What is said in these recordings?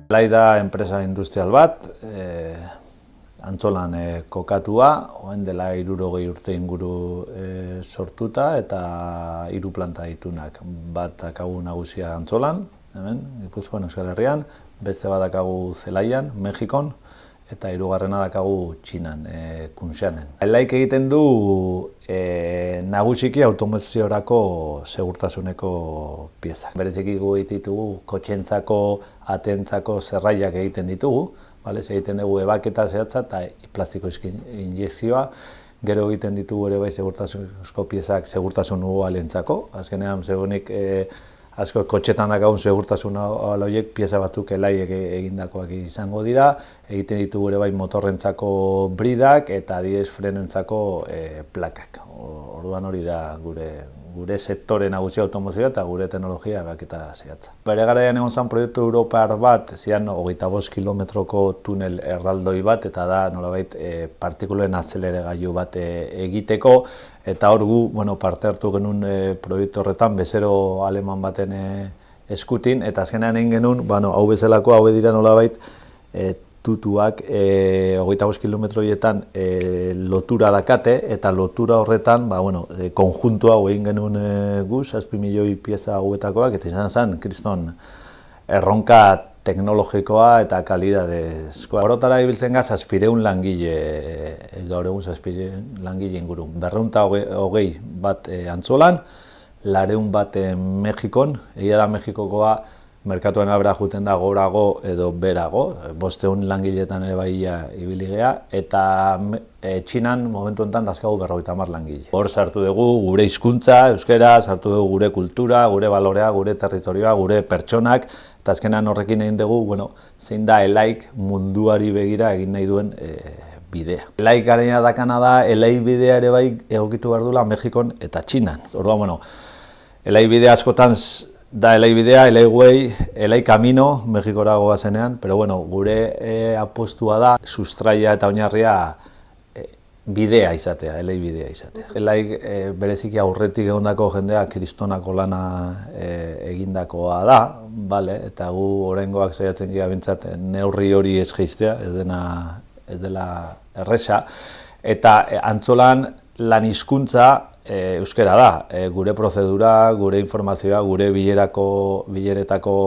Elai da enpresa industrial bat, Antzolan kokatua, orain dela 60 urte inguru sortuta eta 3 planta ditunak. Bat dakagu nagusia Antzolan, hemen, Gipuzkoan, Euskal Herrian, beste bat dakagu Zelaian, Mexikon, eta 3. dakagu Txinan, Kunxianen. Elaik egiten du nagusiki automoziorako segurtasuneko piezak. Bereziki ditugu kotxentzako, atentzako zerraiak egiten ditugu, egiten dugu ebaketa zehatza eta plastiko injekzioa, gero egiten ditugu ere bai segurtasunezko piezak segurtasun ugalentzako. Azkenean, segunik asko kotxetan dakagun segurtasun horiek pieza batzuk elaiek egindakoak izango dira, egiten ditugu ere bai motorrentzako bridak eta adibidez frenoentzako plakak. Orduan hori da gure sektore nagusia automozioa eta gure teknologia ebaketa zehatza. Bere garaian egon zen proiektu europar bat, zian 25 kilometroko tunel erraldoi bat, eta da nolabait partikulen azeleregailu bat egiteko, eta hor gu parte hartu genuen proiektu horretan bezero aleman baten eskutin, eta azkenean egin genuen, hau bezalako hau dira nolabait tutuak 25 kilometroietan lotura dakate, eta lotura horretan konjuntua egin genuen gu, 7 milioi pieza hauetakoak, eta izan zen, kriston erronka teknologikoa eta kalidadezkoa. Horotara ibiltzen gaz, 700 langile, gaur egun 700 langile inguru. 220 bat Antzolan, 400 bat Mexikon, egia da Mexikokoa, merkatuan abera juten da gorago edo berago, 500 langiletan ere bai ibili gea, eta Txinan momentu enten dazkagu 50 langile. Hor sartu dugu gure hizkuntza, euskera, sartu dugu gure kultura, gure balorea, gure territorioa, gure pertsonak, eta azkenean horrekin egin dugu, zein da Elaik munduari begira egin nahi duen bidea. Elaik gareina dakana da, Elaik bidea ere bai egokitu behar duela Mexikon eta Txinan. Orduan, Elaik bidea askotan da Elai bidea, Elai Way, Elai Camino, Mexikora goazenean, pero gure apostua da sustraia eta oinarria bidea izatea, Elai bidea izatea. Elai bereziki aurretik egondako jendea kristonako lana egindakoa da, eta gu oraingoak saiatzen gira bintzat neurri hori ez jeiztea, ez dela erresa, eta Antzolan lan hizkuntza euskera da, gure prozedura, gure informazioa, gure bileretako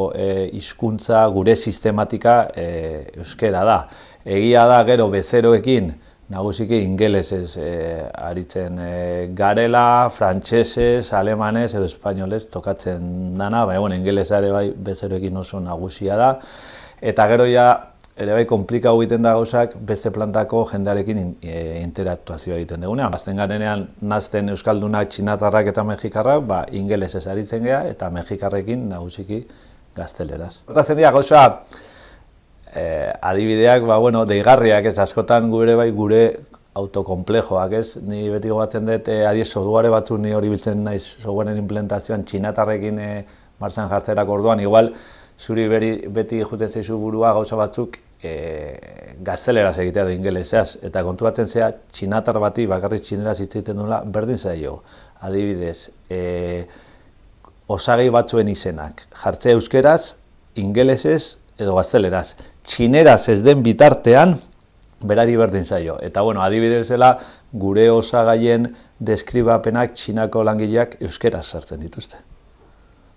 hizkuntza, gure sistematika euskera da. Egia da gero bezeroekin, nagusiki ingelesez aritzen garela, frantsesez, alemanez edo espainolez tokatzen dana, baina ingelesa ere bai bezeroekin oso nagusia da. Eta gero ere bai komplikau egiten da gauzak beste plantako jendearekin interaktuazioa egiten dugunean. Azten garenean nazten euskaldunak, txinatarrak eta mexikarrak, ingelesez aritzen gea eta mexikarrekin nagusiki gazteleraz. Hortatzen dira gauza adibideak, deigarriak, askotan gure autokomplejoak, Ni beti gogatzen dut, software batzu ni hori biltzen naiz softwaren implementazioan txinatarrekin martxan jartzerak orduan, igual zuri beti juten zeizu burua gauza batzuk gazteleraz egitea du ingelesez, eta kontuatzen zea txinatar bati bakarrik txineraz hitz egiten duela berdin zaio. Adibidez, osagai batzuen izenak, jartzea euskeraz, ingelesez edo gazteleraz. Txineraz ez den bitartean, berari berdin zaio. Eta adibidez zela, gure osagaien deskribapenak txinako langileak euskeraz sartzen dituzte.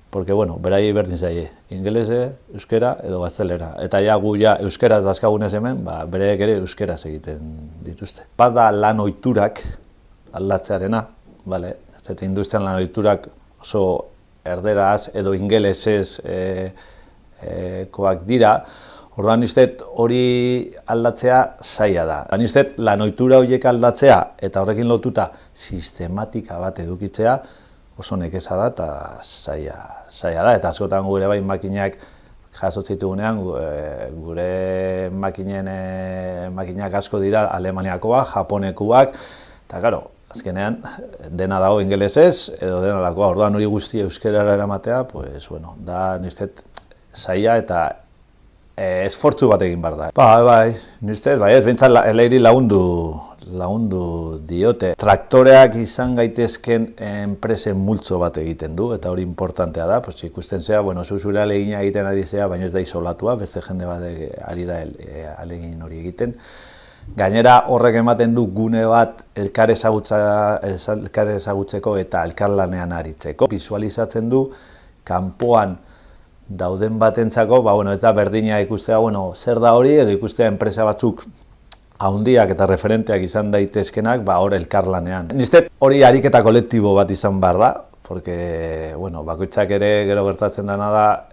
Porque, berai berdin zaie, ingelese, euskera edo gaztelera. Eta gu euskeraz dazkagunez hemen, bereek ere euskeraz egiten dituzte. Bada lan ohiturak aldatzearena, eta industrian lan ohiturak oso erderaz edo ingelesez koak dira, orduan niztet hori aldatzea zaila da. Niztet lan ohitura horiek aldatzea eta horrekin lotuta sistematika bat edukitzea, oso nekeza da eta zaila da, eta askotan gure bai makinak jasotzitugunean, gure makinak asko dira Alemaniakoak, Japonekuak, eta azkenean dena dago ingelesez edo dena lakoa, orduan hori guztia euskerara eramatea, da niztet zaila eta esfortzu bat egin behar da. Bai, nire bai ez, bintzat eleiri lagundu diote. Traktoreak izan gaitezken enpresen multzo bat egiten du, eta hori importantea da, pues, ikusten zea, zure alegina egiten ari zea, baina ez da izolatua, beste jende bat ari da alegin hori egiten. Gainera horrek ematen du gune bat elkar ezagutzeko eta elkarlanean aritzeko. Bisualizatzen du kanpoan dauden batentzako, ez da berdina ikustea, zer da hori, edo ikustea enpresa batzuk handiak eta referenteak izan daitezkenak, hor elkarlanean. Niztet hori ariketa kolektibo bat izan behar da, porque, bakoitzak ere gero gertatzen dena da,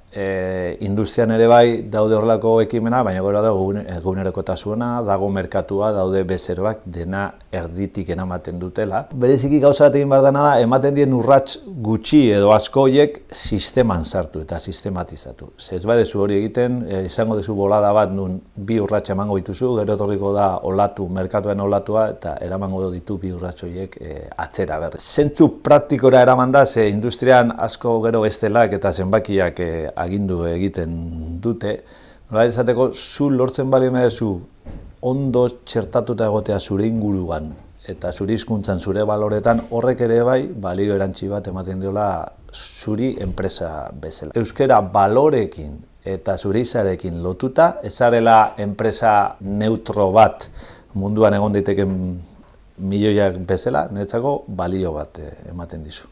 industrian ere bai daude horrelako ekimena, baina gero dago egunerokotasuna, dago merkatua, daude bezeroak, dena erditik eramaten dutela. Bereziki gauza bat egin behar dena da, ematen dien urrats gutxi edo asko horiek sisteman sartu eta sistematizatu. Ez badezu hori egiten, izango dezu bolada bat nun bi urrats emango dituzu, gero etorriko da olatu, merkatuen olatua, eta eramango ditu bi urrats horiek atzera berri. Zentzu praktikora eraman da, ze industrian asko gero bestelak eta zenbakiak agindu egiten dute, esateko, zu lortzen bali medezu ondo txertatuta egotea zure inguruan eta zure hizkuntzan, zure baloretan, horrek ere bai, balio erantzi bat ematen diola zuri enpresa bezala. Euskara balorekin eta zure izarekin lotuta, ezarela enpresa neutro bat munduan egon daiteken milioiak bezala, niretzako balio bat ematen dizu.